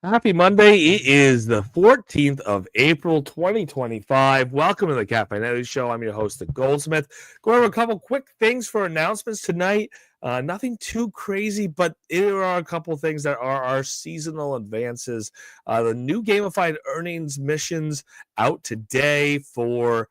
Happy Monday. It is the 14th of April, 2025. Welcome to the Cafe Network Show. I'm your host, the Goldsmith. Going over a couple quick things for announcements tonight. Nothing too crazy, but there are a couple things that are our seasonal advances. The new Gamified earnings missions out today for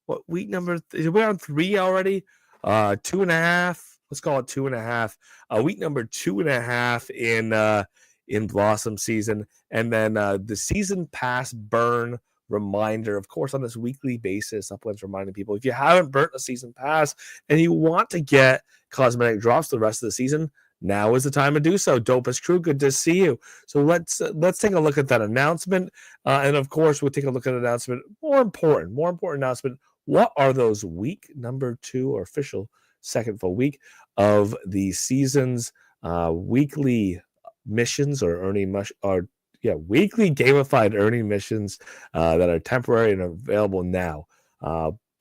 what week number? Is we on 3 already? 2.5. Let's call it 2.5. Week number 2.5 in Blossom season, and then the season pass burn reminder, of course, on this weekly basis. Upland's reminding people if you haven't burnt a season pass and you want to get cosmetic drops the rest of the season, now is the time to do so. Dopest crew, good to see you. So let's take a look at that announcement, and of course we'll take a look at an announcement. More important announcement. What are those week number 2 or official second full week of the season's weekly missions or weekly gamified earning missions that are temporary and available now.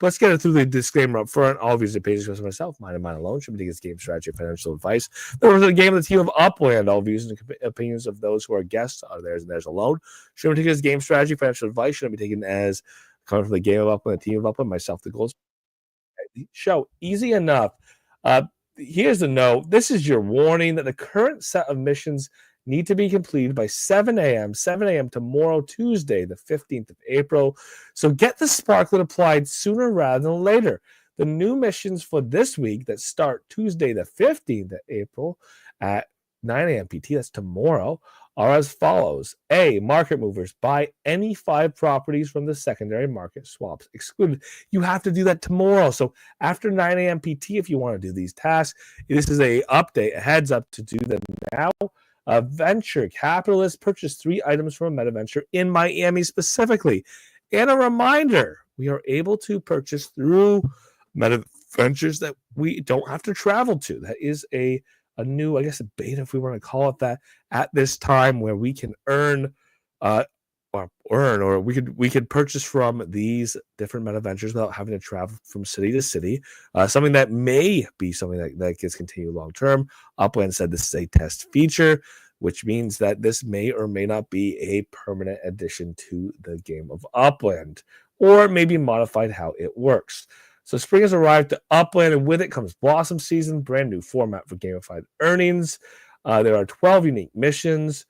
Let's get it through the disclaimer up front. All views and pages for myself, mine and mine alone, should be taken as game strategy and financial advice. There was a game of the team of Upland. All views and opinions of those who are guests are theirs and theirs alone. Should be taken as game strategy, financial advice. Shouldn't be taken as coming from the game of Upland, the team of Upland, myself, the goals. Show easy enough. Here's the note. This is your warning that the current set of missions need to be completed by 7 a.m. tomorrow, Tuesday, the 15th of April. So get the Sparklet applied sooner rather than later. The new missions for this week that start Tuesday, the 15th of April at 9 a.m. PT, that's tomorrow, are as follows. A, market movers. Buy any 5 properties from the secondary market. Swaps excluded. You have to do that tomorrow. So after 9 a.m. PT, if you want to do these tasks, this is a update, a heads up to do them now. Venture capitalists purchase 3 items from a MetaVenture in Miami specifically. And a reminder, we are able to purchase through MetaVentures that we don't have to travel to. That is a new, I guess, a beta, if we want to call it that, at this time where we can earn or we could purchase from these different MetaVentures without having to travel from city to city. Something that may be something that gets continued long term. Upland said this is a test feature, which means that this may or may not be a permanent addition to the game of Upland, or maybe modified how it works. So spring has arrived to Upland, and with it comes Blossom season, brand new format for gamified earnings. There are 12 unique missions.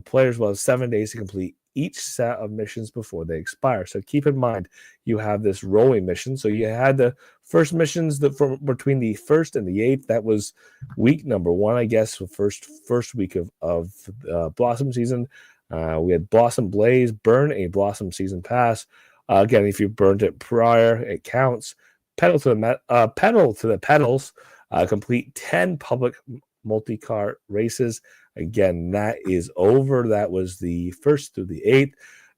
Players will have 7 days to complete each set of missions before they expire. So keep in mind, you have this rolling mission. So you had the first missions from between the 1st and the 8th. That was week number 1, I guess, the first week of Blossom season. We had Blossom Blaze, burn a Blossom season pass. Again, if you burned it prior, it counts. Pedal to the pedals. Complete 10 public multi-car races. Again, that is over. That was the 1st through the 8th.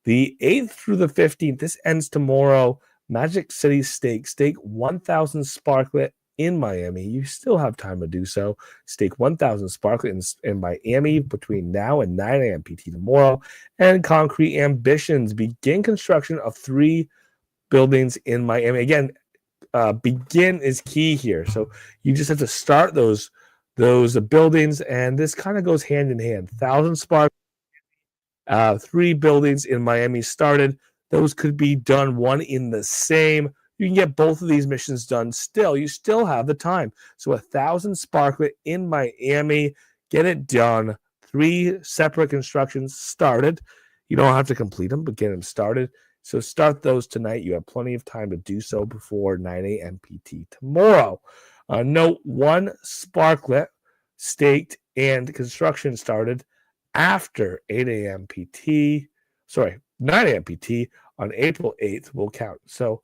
The 8th through the 15th. This ends tomorrow. Magic City Stake 1,000 Sparklet in Miami. You still have time to do so. Stake 1,000 Sparklet in Miami between now and 9 a.m. PT tomorrow. And Concrete Ambitions. Begin construction of 3 buildings in Miami. Again, begin is key here. So you just have to start those buildings, and this kind of goes hand in hand. 1,000 Spark, 3 buildings in Miami started. Those could be done one in the same. You can get both of these missions done still. You still have the time. So 1,000 Sparklet in Miami, get it done. 3 separate constructions started. You don't have to complete them, but get them started. So start those tonight. You have plenty of time to do so before 9 a.m. PT tomorrow. Note 1 Sparklet staked and construction started after 8 a.m. PT. Sorry, 9 a.m. PT on April 8th will count. So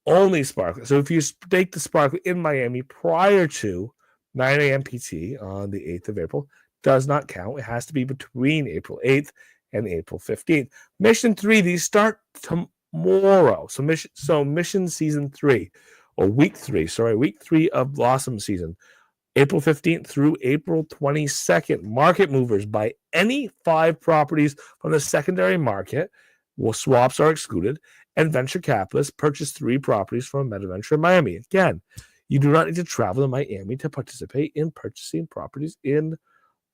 only Sparklet. So if you stake the Sparklet in Miami prior to 9 a.m. PT on the 8th of April, does not count. It has to be between April 8th and April 15th. Mission 3, these start tomorrow. So mission season 3. Or week 3 of Blossom season, April 15th through April 22nd. Market movers buy any 5 properties from the secondary market. Well, swaps are excluded. And venture capitalists purchase 3 properties from a MetaVenture in Miami. Again, you do not need to travel to Miami to participate in purchasing properties in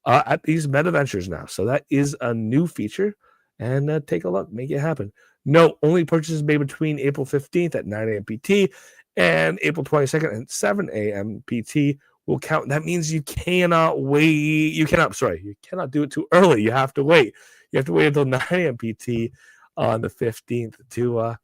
at these meta ventures now. So that is a new feature, and take a look, make it happen. No, only purchases made between April 15th at 9 a.m. PT and April 22nd at 7 a.m. PT will count. That means you cannot wait. You cannot do it too early. You have to wait. You have to wait until 9 a.m. PT on the 15th to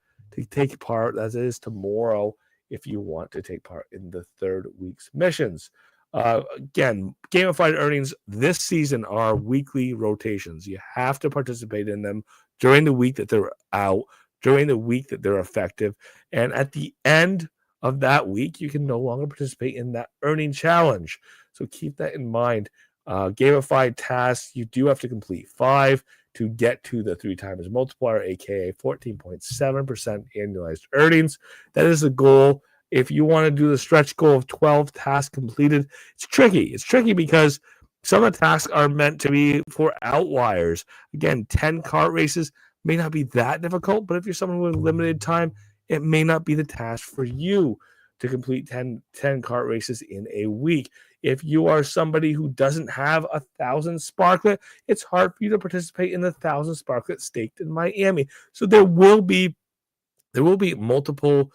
take part, as it is tomorrow, if you want to take part in the third week's missions. Again, gamified earnings this season are weekly rotations. You have to participate in them during the week that they're out, during the week that they're effective. And at the end of that week, you can no longer participate in that earning challenge. So keep that in mind. Gamified tasks, you do have to complete 5 to get to the 3 times multiplier, aka 14.7% annualized earnings. That is the goal. If you want to do the stretch goal of 12 tasks completed, it's tricky. It's tricky because some of the tasks are meant to be for outliers. Again, 10 kart races may not be that difficult, but if you're someone with limited time, it may not be the task for you to complete 10 kart races in a week. If you are somebody who doesn't have 1,000 Sparklet, it's hard for you to participate in the 1,000 Sparklet staked in Miami. So there will be multiple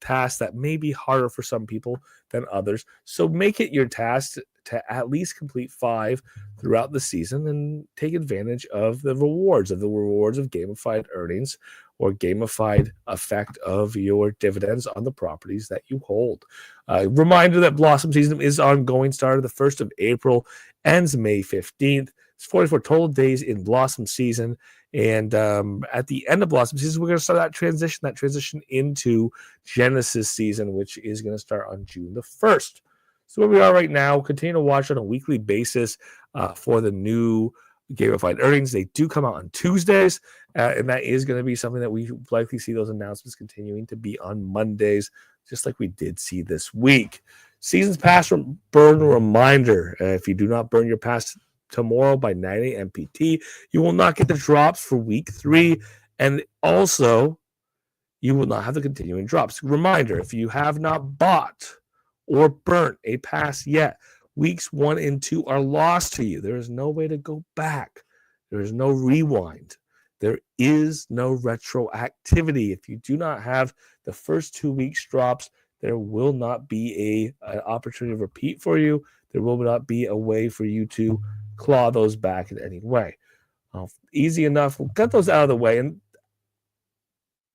tasks that may be harder for some people than others. So make it your task to at least complete 5 throughout the season and take advantage of the rewards of gamified earnings or gamified effect of your dividends on the properties that you hold. Reminder that Blossom season is ongoing, started the 1st of April, ends May 15th. It's 44 total days in Blossom season. And at the end of Blossom season, we're going to start that transition into Genesis season, which is going to start on June the 1st. So where we are right now, continue to watch on a weekly basis for the new gamified earnings. They do come out on Tuesdays, and that is going to be something that we likely see those announcements continuing to be on Mondays, just like we did see this week. Seasons Pass burn reminder. If you do not burn your pass tomorrow by 9 a.m. PT, you will not get the drops for week 3, and also you will not have the continuing drops. Reminder, if you have not bought or burnt a pass yet, weeks 1 and 2 are lost to you. There is no way to go back. There is no rewind. There is no retroactivity. If you do not have the first 2 weeks drops, there will not be an opportunity to repeat for you. There will not be a way for you to claw those back in any way. Easy enough. We'll get those out of the way. And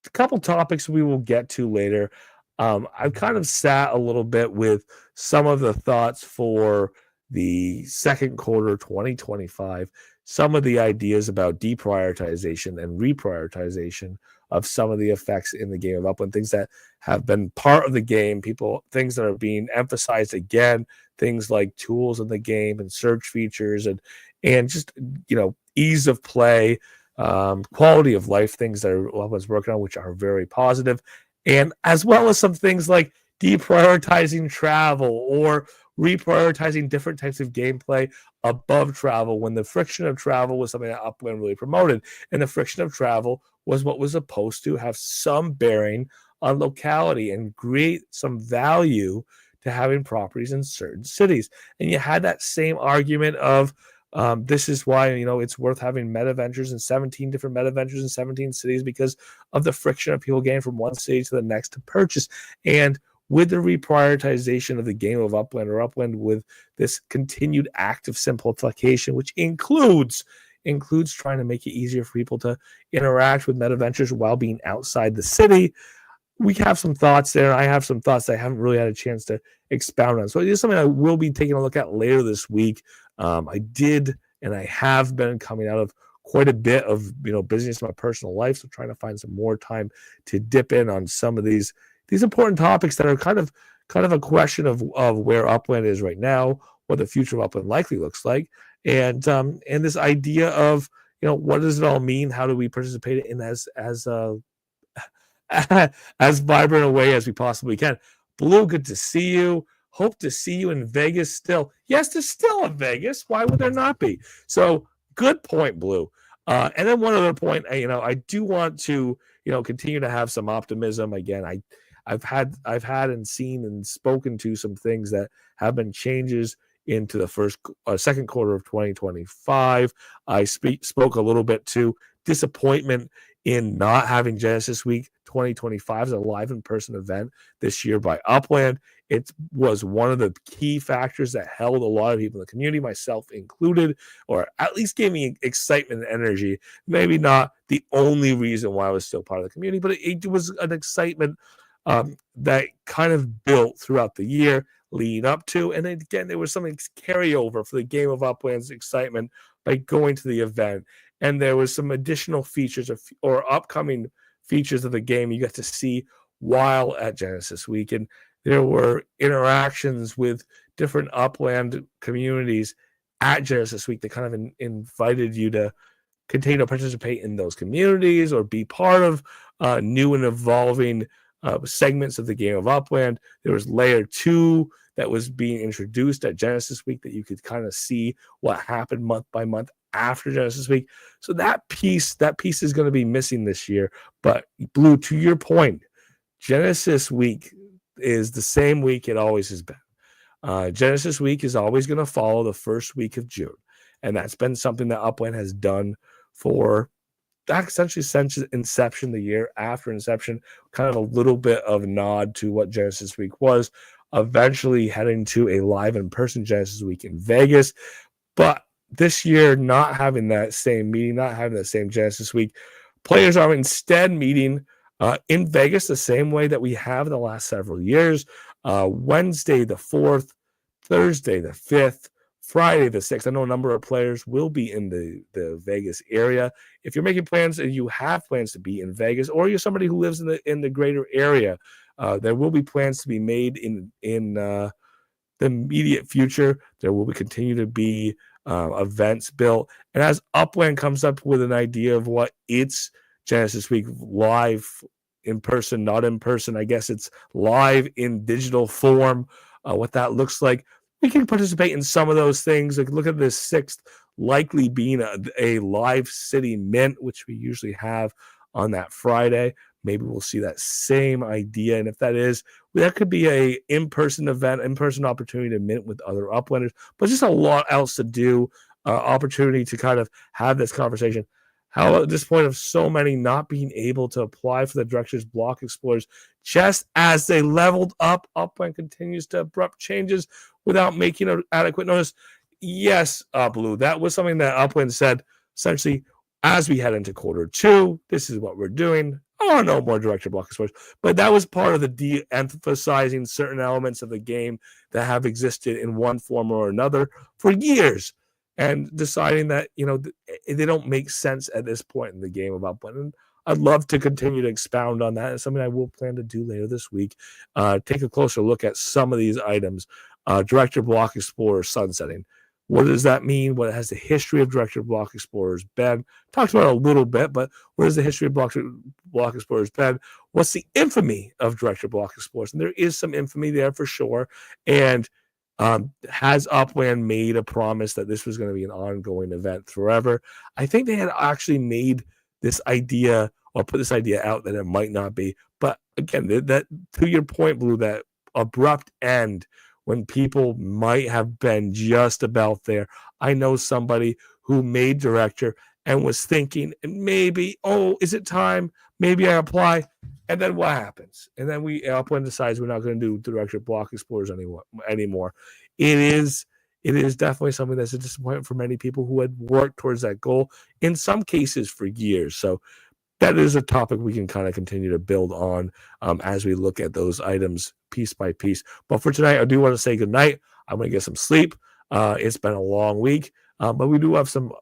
a couple topics we will get to later. I've kind of sat a little bit with some of the thoughts for the second quarter 2025, some of the ideas about deprioritization and reprioritization of some of the effects in the game of Upland, things that have been part of the game, things that are being emphasized again, things like tools in the game and search features and just, ease of play, quality of life, things that Upland's working on, which are very positive. And as well as some things like deprioritizing travel or reprioritizing different types of gameplay above travel, when the friction of travel was something that Upland really promoted. And the friction of travel was what was supposed to have some bearing on locality and create some value to having properties in certain cities. And you had that same argument of this is why, it's worth having meta ventures in 17 different meta ventures in 17 cities, because of the friction of people getting from one city to the next to purchase. And with the reprioritization of the game of Upland, or Upland with this continued act of simplification, which includes trying to make it easier for people to interact with meta ventures while being outside the city, we have some thoughts there. I have some thoughts that I haven't really had a chance to expound on. So it is something I will be taking a look at later this week. I did, and I have been coming out of quite a bit of business in my personal life, so trying to find some more time to dip in on some of these important topics that are kind of a question of where Upland is right now, what the future of Upland likely looks like, and this idea of what does it all mean? How do we participate in as vibrant a way as we possibly can? Blue, good to see you. Hope to see you in Vegas still. Yes, there's still a Vegas. Why would there not be? So good point, Blue. And then one other point, I do want to, continue to have some optimism. Again, I've had and seen and spoken to some things that have been changes into the second quarter of 2025. I spoke a little bit to disappointment in not having Genesis Week 2025 as a live in-person event this year by Upland. It was one of the key factors that held a lot of people in the community, myself included, or at least gave me excitement and energy. Maybe not the only reason why I was still part of the community, but it was an excitement that kind of built throughout the year leading up to. And then again, there was some carryover for the Game of Upland's excitement by going to the event. And there was some additional features or upcoming features of the game you got to see while at Genesis Week. And there were interactions with different Upland communities at Genesis Week that kind of invited you to continue to participate in those communities or be part of new and evolving segments of the Game of Upland. There was Layer 2 that was being introduced at Genesis Week that you could kind of see what happened month by month after Genesis Week. So that piece is going to be missing this year. But Blue, to your point, Genesis Week is the same week it always has been. Genesis Week is always going to follow the first week of June. And that's been something that Upland has done for essentially since inception, the year after inception, kind of a little bit of nod to what Genesis Week was, eventually heading to a live in-person Genesis Week in Vegas. But this year, not having that same meeting, not having that same Genesis Week, players are instead meeting in Vegas the same way that we have in the last several years. Wednesday the 4th, Thursday the 5th, Friday the 6th. I know a number of players will be in the Vegas area. If you're making plans and you have plans to be in Vegas, or you're somebody who lives in the greater area, there will be plans to be made in the immediate future. There will continue to be events built. And as Upland comes up with an idea of what its Genesis Week live in person, not in person, I guess it's live in digital form, what that looks like, we can participate in some of those things. Like look at this 6th likely being a live city mint, which we usually have on that Friday. Maybe we'll see that same idea. And if that is, that could be a in-person event, in-person opportunity to mint with other Uplanders, but just a lot else to do, opportunity to kind of have this conversation. How at this point of so many not being able to apply for the Director's Block Explorers, just as they leveled up, Upland continues to abrupt changes without making an adequate notice. Yes, Blue, that was something that Upland said, essentially, as we head into Q2, this is what we're doing. I want to know more Director Block Explorers. But that was part of the de-emphasizing certain elements of the game that have existed in one form or another for years, and deciding that, they don't make sense at this point in the Game of Upland. And I'd love to continue to expound on that. It's something I will plan to do later this week. Take a closer look at some of these items. Director Block Explorer sunsetting. What does that mean? What has the history of Director Block Explorers been? Talked about it a little bit, but what is the history of Block Explorers been? What's the infamy of Director Block Explorers? And there is some infamy there for sure. And has Upland made a promise that this was going to be an ongoing event forever? I think they had actually made this idea or put this idea out that it might not be. But again, that to your point, Blue, that abrupt end when people might have been just about there. I know somebody who made Director and was thinking, maybe, is it time? Maybe I apply. And then what happens? And then Upland decides we're not going to do Director Block Explorers anymore. It is definitely something that's a disappointment for many people who had worked towards that goal, in some cases for years. So that is a topic we can kind of continue to build on as we look at those items piece by piece. But for tonight, I do want to say good night. I'm going to get some sleep. It's been a long week, but we do have some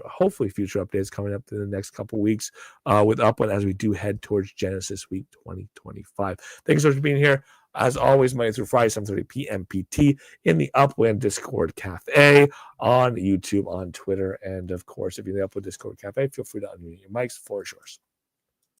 hopefully future updates coming up in the next couple weeks with Upland as we do head towards Genesis Week 2025. Thanks so much for being here. As always, Monday through Friday, 7:30 p.m. PT in the Upland Discord Cafe on YouTube, on Twitter, and of course, if you're in the Upland Discord Cafe, feel free to unmute your mics. The floor is yours.